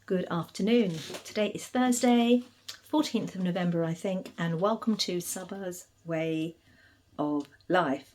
Good afternoon. Today is Thursday, 14th of November, I think, and welcome to Saba's Way of Life.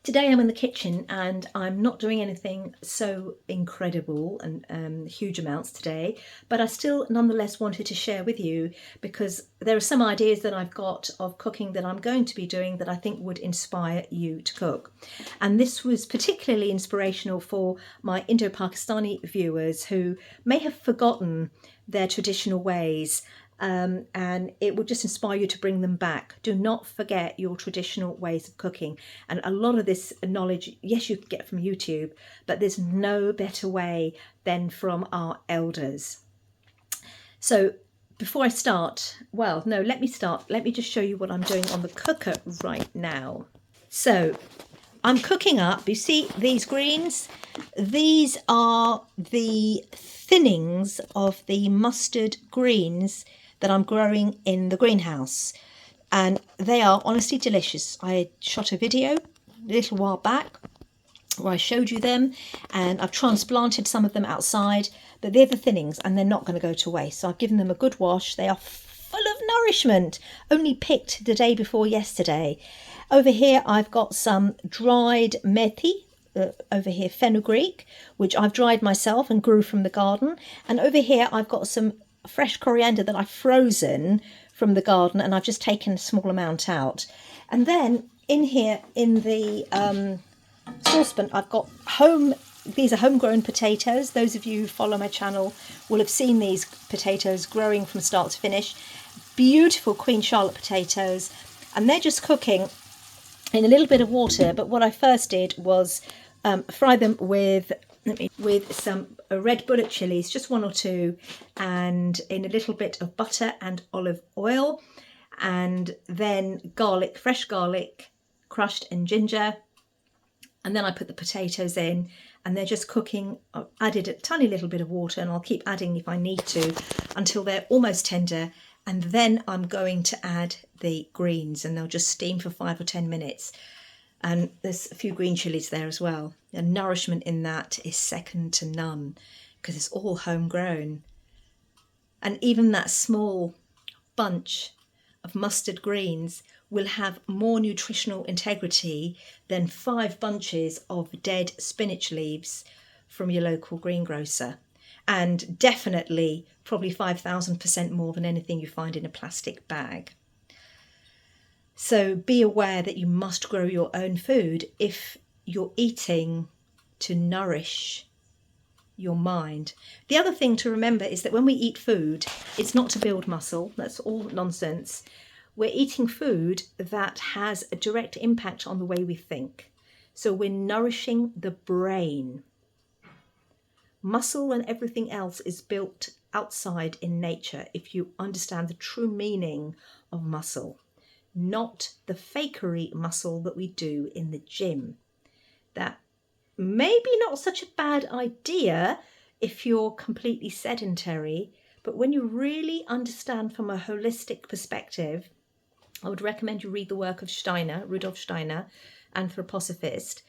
Today I'm in the kitchen and I'm not doing anything so incredible and huge amounts today, but I still nonetheless wanted to share with you because there are some ideas that I've got of cooking that I'm going to be doing that I think would inspire you to cook. And this was particularly inspirational for my Indo-Pakistani viewers who may have forgotten their traditional ways. And it will just inspire you to bring them back. Do not forget your traditional ways of cooking. And a lot of this knowledge, yes, you can get from YouTube, but there's no better way than from our elders. So before I start, well, no, let me start. Let me just show you what I'm doing on the cooker right now. So I'm cooking up, you see these greens? These are the thinnings of the mustard greens that I'm growing in the greenhouse, and they are honestly delicious. I shot a video a little while back where I showed you them, and I've transplanted some of them outside, but they're the thinnings and they're not going to go to waste. So I've given them a good wash. They are full of nourishment, only picked the day before yesterday. Over here I've got some dried methi, over here fenugreek, which I've dried myself and grew from the garden, and over here I've got some fresh coriander that I've frozen from the garden, and I've just taken a small amount out. And then in here in the saucepan I've got these are homegrown potatoes. Those of you who follow my channel will have seen these potatoes growing from start to finish. Beautiful Queen Charlotte potatoes, and they're just cooking in a little bit of water. But what I first did was fry them with some red bullet chilies, just one or two, and in a little bit of butter and olive oil, and then garlic, fresh garlic, crushed, and ginger. And then I put the potatoes in, and they're just cooking. I've added a tiny little bit of water, and I'll keep adding if I need to until they're almost tender. And then I'm going to add the greens, and they'll just steam for 5 or 10 minutes. And there's a few green chilies there as well. The nourishment in that is second to none because it's all homegrown. And even that small bunch of mustard greens will have more nutritional integrity than 5 bunches of dead spinach leaves from your local greengrocer. And definitely probably 5,000% more than anything you find in a plastic bag. So be aware that you must grow your own food if you're eating to nourish your mind. The other thing to remember is that when we eat food, it's not to build muscle. That's all nonsense. We're eating food that has a direct impact on the way we think. So we're nourishing the brain. Muscle and everything else is built outside in nature if you understand the true meaning of muscle. Not the fakery muscle that we do in the gym. That may be not such a bad idea if you're completely sedentary, but when you really understand from a holistic perspective, I would recommend you read the work of Rudolf Steiner, anthroposophist.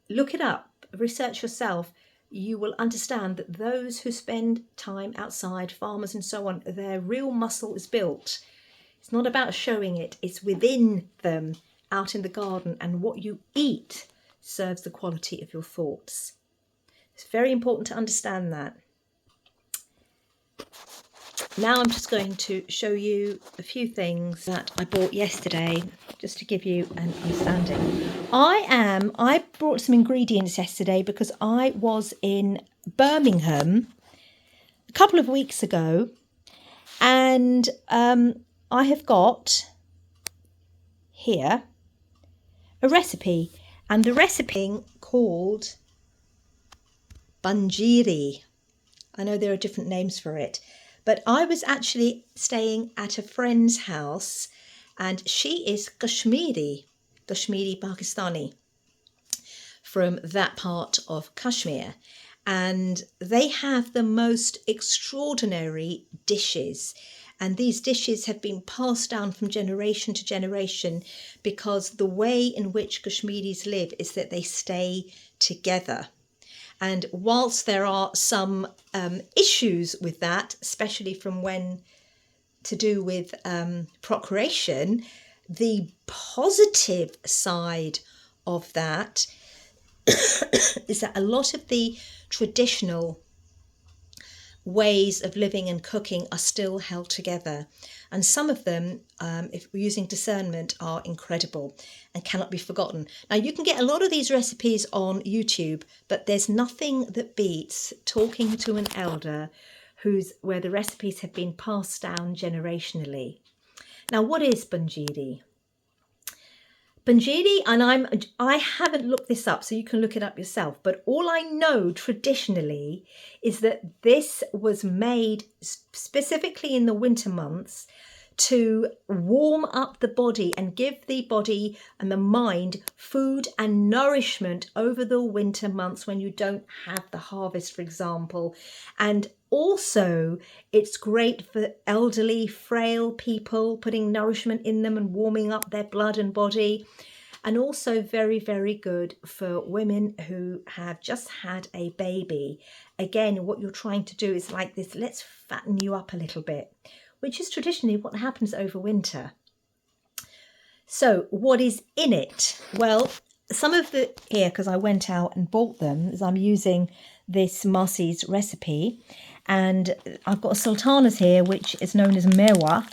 Look it up, research yourself. You will understand that those who spend time outside, farmers and so on, their real muscle is built. It's not about showing it, it's within them, out in the garden, and what you eat serves the quality of your thoughts. It's very important to understand that. Now I'm just going to show you a few things that I bought yesterday, just to give you an understanding. I brought some ingredients yesterday because I was in Birmingham a couple of weeks ago, and I have got here a recipe, and the recipe called Banjiri. I know there are different names for it, but I was actually staying at a friend's house, and she is Kashmiri Pakistani, from that part of Kashmir. And they have the most extraordinary dishes. And these dishes have been passed down from generation to generation because the way in which Kashmiris live is that they stay together. And whilst there are some issues with that, especially from when to do with procreation, the positive side of that is that a lot of the traditional ways of living and cooking are still held together, and some of them, if we're using discernment, are incredible and cannot be forgotten. Now, you can get a lot of these recipes on YouTube, but there's nothing that beats talking to an elder where the recipes have been passed down generationally. Now, what is banjiri? Banjiri, and I haven't looked this up, so you can look it up yourself, but all I know traditionally is that this was made specifically in the winter months to warm up the body and give the body and the mind food and nourishment over the winter months when you don't have the harvest, for example. And also, it's great for elderly, frail people, putting nourishment in them and warming up their blood and body. And also very, very good for women who have just had a baby. Again, what you're trying to do is like this, let's fatten you up a little bit, which is traditionally what happens over winter. So what is in it? Well, some of the here, because I went out and bought them, as I'm using this Marcy's recipe, and I've got sultanas here, which is known as mewa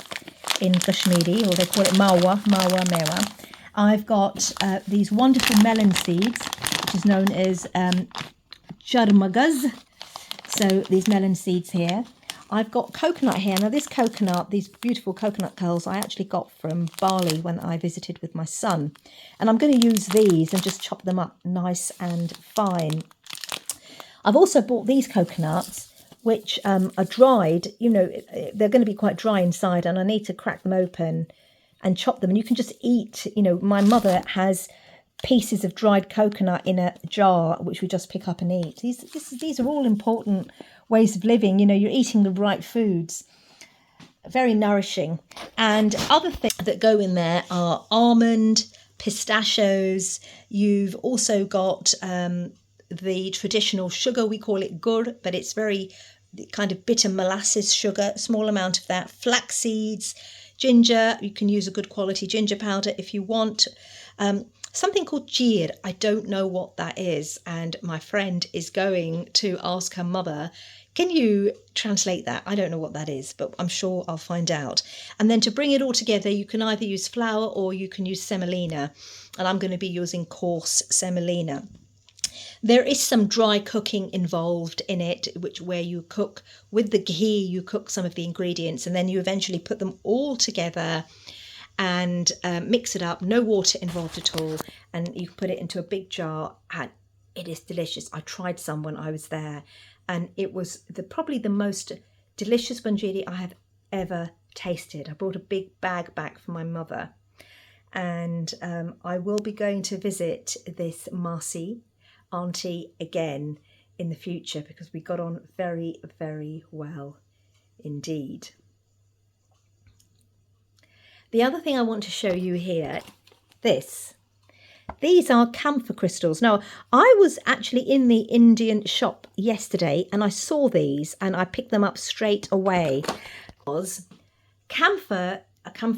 in Kashmiri, or they call it mawa mewa. I've got these wonderful melon seeds, which is known as charmagaz. So these melon seeds here. I've got coconut here. Now this coconut, these beautiful coconut curls, I actually got from Bali when I visited with my son. And I'm going to use these and just chop them up nice and fine. I've also bought these coconuts, which are dried. You know, they're going to be quite dry inside, and I need to crack them open and chop them. And you can just eat, you know, my mother has pieces of dried coconut in a jar, which we just pick up and eat. These are all important ways of living. You know, you're eating the right foods. Very nourishing. And other things that go in there are almond, pistachios. You've also got the traditional sugar, we call it gur, but it's very kind of bitter molasses sugar, small amount of that. Flax seeds, ginger, you can use a good quality ginger powder if you want. Something called jeer, I don't know what that is, and my friend is going to ask her mother, can you translate that? I don't know what that is, but I'm sure I'll find out. And then to bring it all together, you can either use flour or you can use semolina, and I'm going to be using coarse semolina. There is some dry cooking involved in it, where you cook with the ghee, you cook some of the ingredients, and then you eventually put them all together and mix it up. No water involved at all, and you put it into a big jar, and it is delicious. I tried some when I was there, and it was probably the most delicious banjiri I have ever tasted. I brought a big bag back for my mother, and I will be going to visit this Marcy auntie again in the future, because we got on very, very well indeed. The other thing I want to show you here, these are camphor crystals. Now, I was actually in the Indian shop yesterday and I saw these and I picked them up straight away. Camphor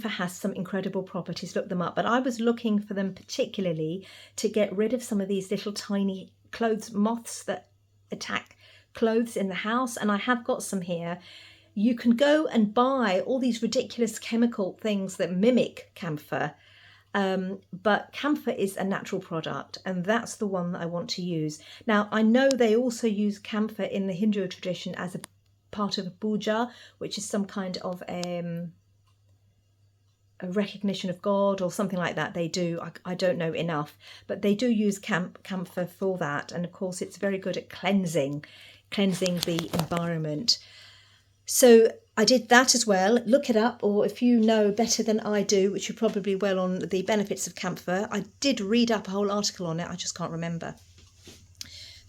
has some incredible properties, look them up, but I was looking for them particularly to get rid of some of these little tiny clothes moths that attack clothes in the house, and I have got some here. You can go and buy all these ridiculous chemical things that mimic camphor, but camphor is a natural product, and that's the one that I want to use. Now, I know they also use camphor in the Hindu tradition as a part of a puja, which is some kind of a recognition of God or something like that. They do, I don't know enough, but they do use camphor for that, and of course it's very good at cleansing the environment. So I did that as well. Look it up, or if you know better than I do, which you probably will, on the benefits of camphor. I did read up a whole article on it, I just can't remember.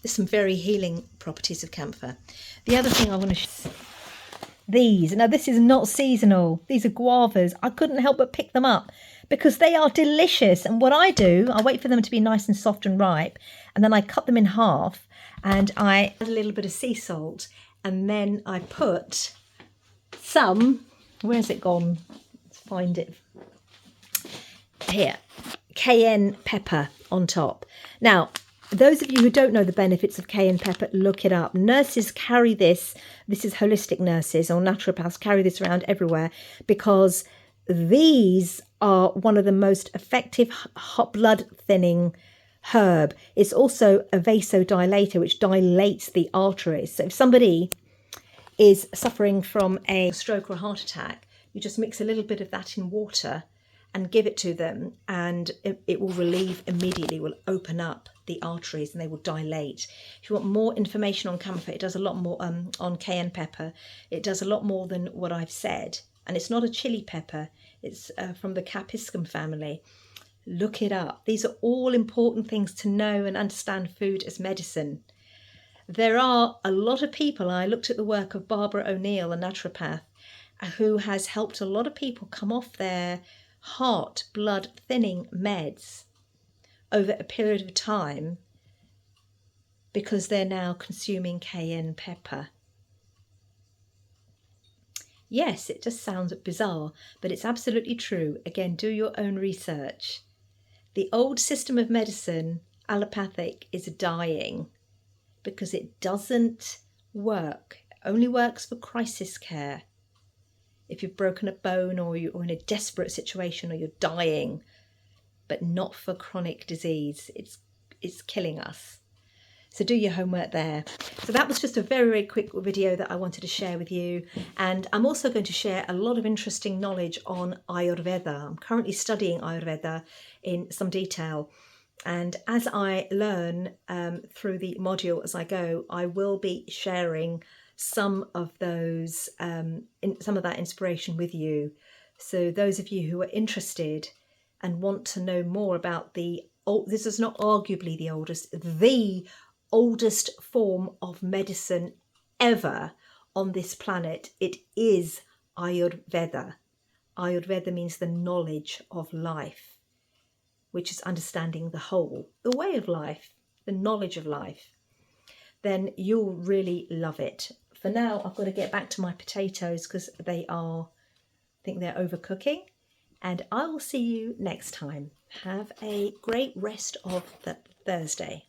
There's some very healing properties of camphor. The other thing I want to show, these. Now, this is not seasonal. These are guavas. I couldn't help but pick them up because they are delicious. And what I do, I wait for them to be nice and soft and ripe, and then I cut them in half And I add a little bit of sea salt, and then I put some, where's it gone? Let's find it. Here, cayenne pepper on top. Now, those of you who don't know the benefits of cayenne pepper, look it up. Nurses carry this. This is holistic nurses or naturopaths carry this around everywhere because these are one of the most effective hot blood thinning herb. It's also a vasodilator, which dilates the arteries. So if somebody is suffering from a stroke or a heart attack, you just mix a little bit of that in water and give it to them, and it will relieve immediately, will open up the arteries and they will dilate. If you want more information on camphor, it does a lot more on cayenne pepper. It does a lot more than what I've said. And it's not a chili pepper. It's from the capsicum family. Look it up. These are all important things to know and understand food as medicine. There are a lot of people, I looked at the work of Barbara O'Neill, a naturopath, who has helped a lot of people come off their heart blood thinning meds over a period of time because they're now consuming cayenne pepper. Yes, it just sounds bizarre, but it's absolutely true. Again, do your own research. The old system of medicine, allopathic, is dying because it doesn't work. It only works for crisis care. If you've broken a bone or you're in a desperate situation or you're dying, but not for chronic disease. It's killing us. So do your homework there. So that was just a very, very quick video that I wanted to share with you. And I'm also going to share a lot of interesting knowledge on Ayurveda. I'm currently studying Ayurveda in some detail. And as I learn through the module as I go, I will be sharing some of those, some of that inspiration with you. So those of you who are interested and want to know more about this is not arguably the oldest form of medicine ever on this planet. It is Ayurveda. Ayurveda means the knowledge of life, which is understanding the whole, the way of life, the knowledge of life. Then you'll really love it. For now, I've got to get back to my potatoes because I think they're overcooking. And I will see you next time. Have a great rest of the Thursday.